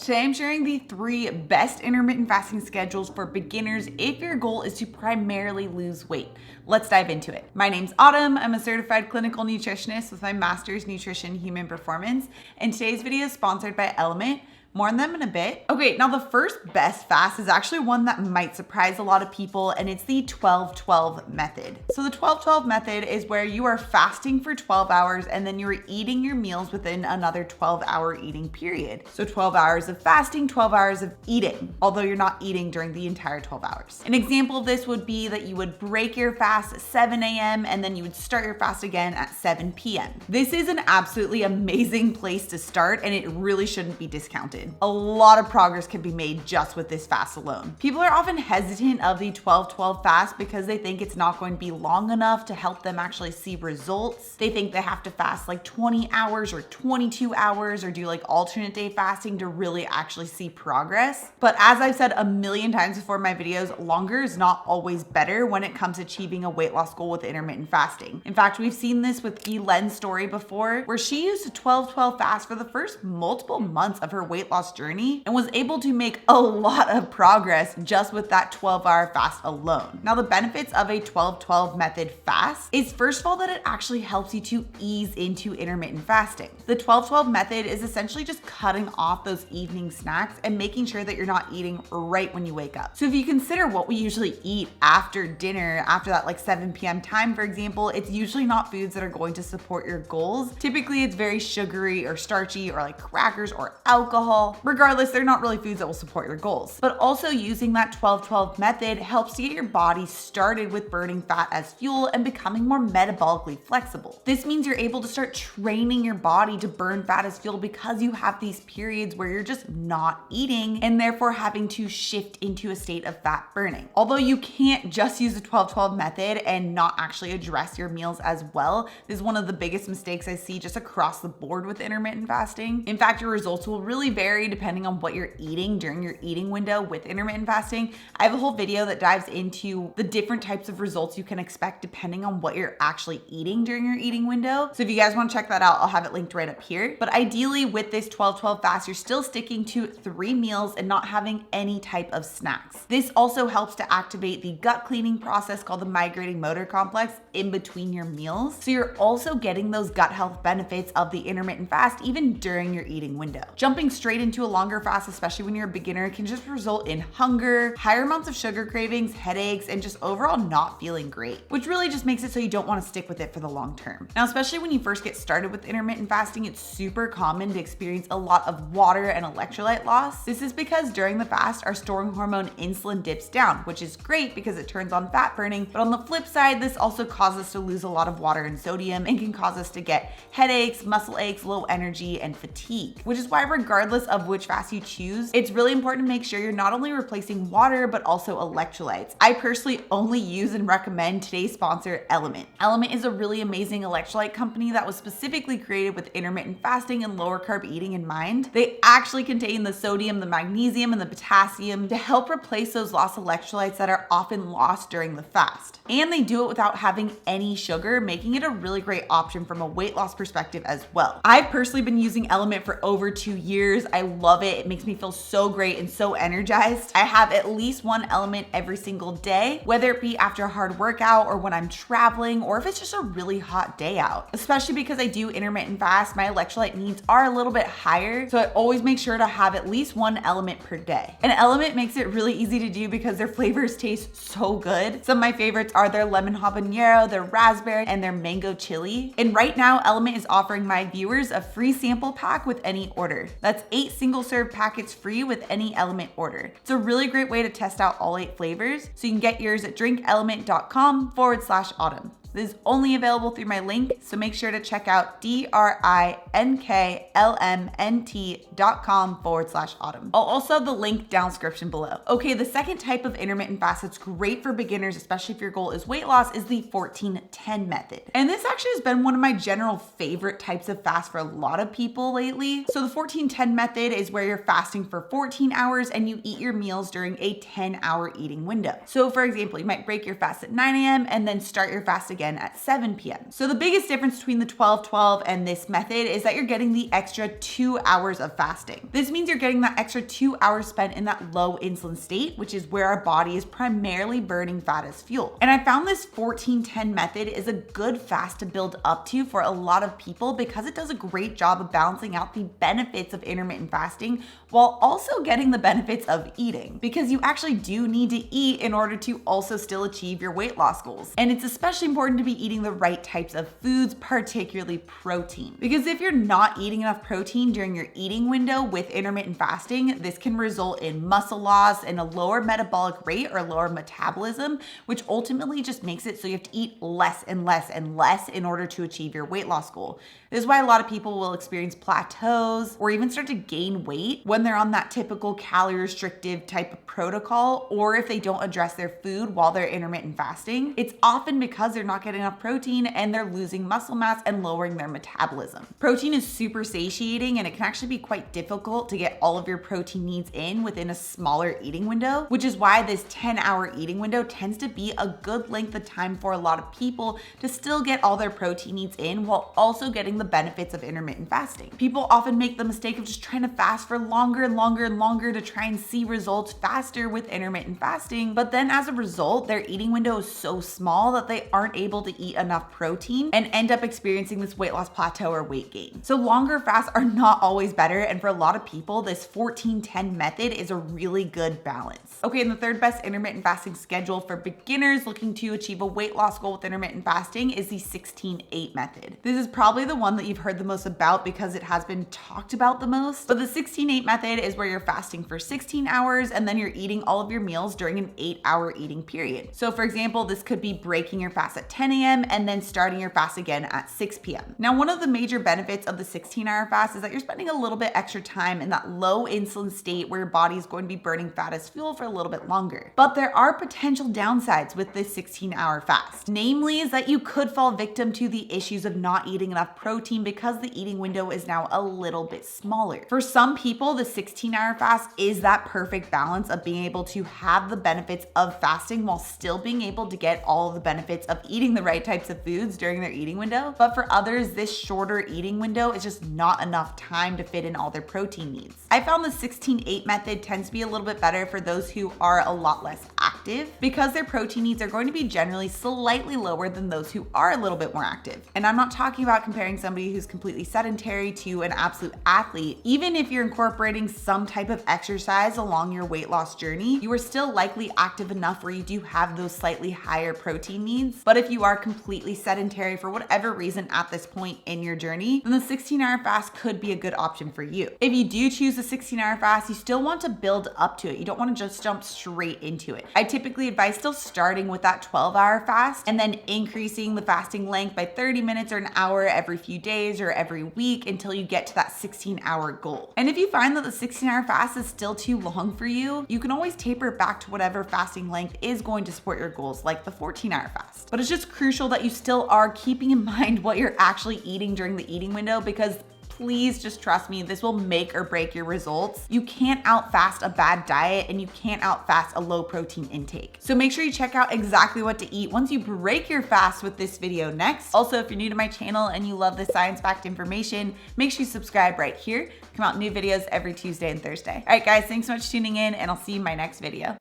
Today I'm sharing the 3 best intermittent fasting schedules for beginners if your goal is to primarily lose weight. Let's dive into it. My name's Autumn. I'm a certified clinical nutritionist with my master's nutrition human performance, and today's video is sponsored by LMNT. More on them in a bit. Okay, now the first best fast is actually one that might surprise a lot of people, and it's the 12-12 method. So the 12-12 method is where you are fasting for 12 hours and then you're eating your meals within another 12-hour eating period. So 12 hours of fasting, 12 hours of eating, although you're not eating during the entire 12 hours. An example of this would be that you would break your fast at 7 a.m. and then you would start your fast again at 7 p.m. This is an absolutely amazing place to start, and it really shouldn't be discounted. A lot of progress can be made just with this fast alone. People are often hesitant of the 12-12 fast because they think it's not going to be long enough to help them actually see results. They think they have to fast like 20 hours or 22 hours or do like alternate day fasting to really actually see progress. But as I've said a million times before in my videos, longer is not always better when it comes to achieving a weight loss goal with intermittent fasting. In fact, we've seen this with Len's story before, where she used a 12-12 fast for the first multiple months of her weight loss journey and was able to make a lot of progress just with that 12-hour fast alone. Now, the benefits of a 12-12 method fast is, first of all, that it actually helps you to ease into intermittent fasting. The 12-12 method is essentially just cutting off those evening snacks and making sure that you're not eating right when you wake up. So if you consider what we usually eat after dinner, after that like 7 p.m. time, for example, it's usually not foods that are going to support your goals. Typically, it's very sugary or starchy or like crackers or alcohol. Regardless, they're not really foods that will support your goals. But also using that 12-12 method helps to get your body started with burning fat as fuel and becoming more metabolically flexible. This means you're able to start training your body to burn fat as fuel because you have these periods where you're just not eating and therefore having to shift into a state of fat burning. Although you can't just use the 12-12 method and not actually address your meals as well. This is one of the biggest mistakes I see just across the board with intermittent fasting. In fact, your results will really vary depending on what you're eating during your eating window with intermittent fasting. I have a whole video that dives into the different types of results you can expect depending on what you're actually eating during your eating window. So if you guys want to check that out, I'll have it linked right up here. But ideally with this 12-12 fast, you're still sticking to 3 meals and not having any type of snacks. This also helps to activate the gut cleaning process called the migrating motor complex in between your meals. So you're also getting those gut health benefits of the intermittent fast even during your eating window. Jumping straight into a longer fast, especially when you're a beginner, can just result in hunger, higher amounts of sugar cravings, headaches, and just overall not feeling great, which really just makes it so you don't want to stick with it for the long term. Now, especially when you first get started with intermittent fasting, it's super common to experience a lot of water and electrolyte loss. This is because during the fast, our storing hormone insulin dips down, which is great because it turns on fat burning. But on the flip side, this also causes us to lose a lot of water and sodium and can cause us to get headaches, muscle aches, low energy, and fatigue, which is why regardless of which fast you choose, it's really important to make sure you're not only replacing water, but also electrolytes. I personally only use and recommend today's sponsor, LMNT. LMNT is a really amazing electrolyte company that was specifically created with intermittent fasting and lower carb eating in mind. They actually contain the sodium, the magnesium, and the potassium to help replace those lost electrolytes that are often lost during the fast. And they do it without having any sugar, making it a really great option from a weight loss perspective as well. I've personally been using LMNT for over 2 years. I love it. It makes me feel so great and so energized. I have at least one LMNT every single day, whether it be after a hard workout or when I'm traveling, or if it's just a really hot day out. Especially because I do intermittent fast, my electrolyte needs are a little bit higher, so I always make sure to have at least one LMNT per day. And LMNT makes it really easy to do because their flavors taste so good. Some of my favorites are their lemon habanero, their raspberry, and their mango chili. And right now, LMNT is offering my viewers a free sample pack with any order. That's 8 single-serve packets free with any LMNT order. It's a really great way to test out all 8 flavors, so you can get yours at drinklmnt.com/autumn. This is only available through my link, so make sure to check out drinklmnt.com/autumn. I'll also have the link down in the description below. Okay, the second type of intermittent fast that's great for beginners, especially if your goal is weight loss, is the 14-10 method. And this actually has been one of my general favorite types of fast for a lot of people lately. So the 14-10 method is where you're fasting for 14 hours and you eat your meals during a 10-hour eating window. So for example, you might break your fast at 9 a.m. and then start your fast again again at 7 p.m. So the biggest difference between the 12-12 and this method is that you're getting the extra 2 hours of fasting. This means you're getting that extra 2 hours spent in that low insulin state, which is where our body is primarily burning fat as fuel. And I found this 14-10 method is a good fast to build up to for a lot of people because it does a great job of balancing out the benefits of intermittent fasting while also getting the benefits of eating, because you actually do need to eat in order to also still achieve your weight loss goals. And it's especially important to be eating the right types of foods, particularly protein, because if you're not eating enough protein during your eating window with intermittent fasting, this can result in muscle loss and a lower metabolic rate or lower metabolism, which ultimately just makes it so you have to eat less and less and less in order to achieve your weight loss goal. This is why a lot of people will experience plateaus or even start to gain weight when they're on that typical calorie restrictive type of protocol, or if they don't address their food while they're intermittent fasting. It's often because they're not getting enough protein and they're losing muscle mass and lowering their metabolism. Protein is super satiating and it can actually be quite difficult to get all of your protein needs in within a smaller eating window, which is why this 10-hour eating window tends to be a good length of time for a lot of people to still get all their protein needs in while also getting the benefits of intermittent fasting. People often make the mistake of just trying to fast for longer and longer and longer to try and see results faster with intermittent fasting, but then as a result, their eating window is so small that they aren't able to eat enough protein and end up experiencing this weight loss plateau or weight gain. So longer fasts are not always better, and for a lot of people, this 14-10 method is a really good balance. Okay, and the third best intermittent fasting schedule for beginners looking to achieve a weight loss goal with intermittent fasting is the 16-8 method. This is probably the one that you've heard the most about because it has been talked about the most, but the 16-8 method is where you're fasting for 16 hours and then you're eating all of your meals during an 8-hour eating period. So for example, this could be breaking your fast at 10 a.m. and then starting your fast again at 6 p.m. Now, one of the major benefits of the 16-hour fast is that you're spending a little bit extra time in that low insulin state where your body is going to be burning fat as fuel for a little bit longer. But there are potential downsides with this 16-hour fast. Namely is that you could fall victim to the issues of not eating enough protein because the eating window is now a little bit smaller. For some people, the 16-hour fast is that perfect balance of being able to have the benefits of fasting while still being able to get all of the benefits of eating the right types of foods during their eating window. But for others, this shorter eating window is just not enough time to fit in all their protein needs. I found the 16-8 method tends to be a little bit better for those who are a lot less active because their protein needs are going to be generally slightly lower than those who are a little bit more active. And I'm not talking about comparing somebody who's completely sedentary to an absolute athlete. Even if you're incorporating some type of exercise along your weight loss journey, you are still likely active enough where you do have those slightly higher protein needs. But if you are completely sedentary for whatever reason at this point in your journey, then the 16-hour fast could be a good option for you. If you do choose a 16-hour fast, you still want to build up to it. You don't want to just jump straight into it. I typically advise still starting with that 12-hour fast and then increasing the fasting length by 30 minutes or an hour every few days or every week until you get to that 16-hour goal. And if you find that the 16-hour fast is still too long for you, you can always taper it back to whatever fasting length is going to support your goals, like the 14-hour fast. But it's just crucial that you still are keeping in mind what you're actually eating during the eating window, because please just trust me, this will make or break your results. You can't outfast a bad diet and you can't outfast a low protein intake. So make sure you check out exactly what to eat once you break your fast with this video next. Also, if you're new to my channel and you love this science-backed information, make sure you subscribe right here. Come out new videos every Tuesday and Thursday. All right, guys, thanks so much for tuning in, and I'll see you in my next video.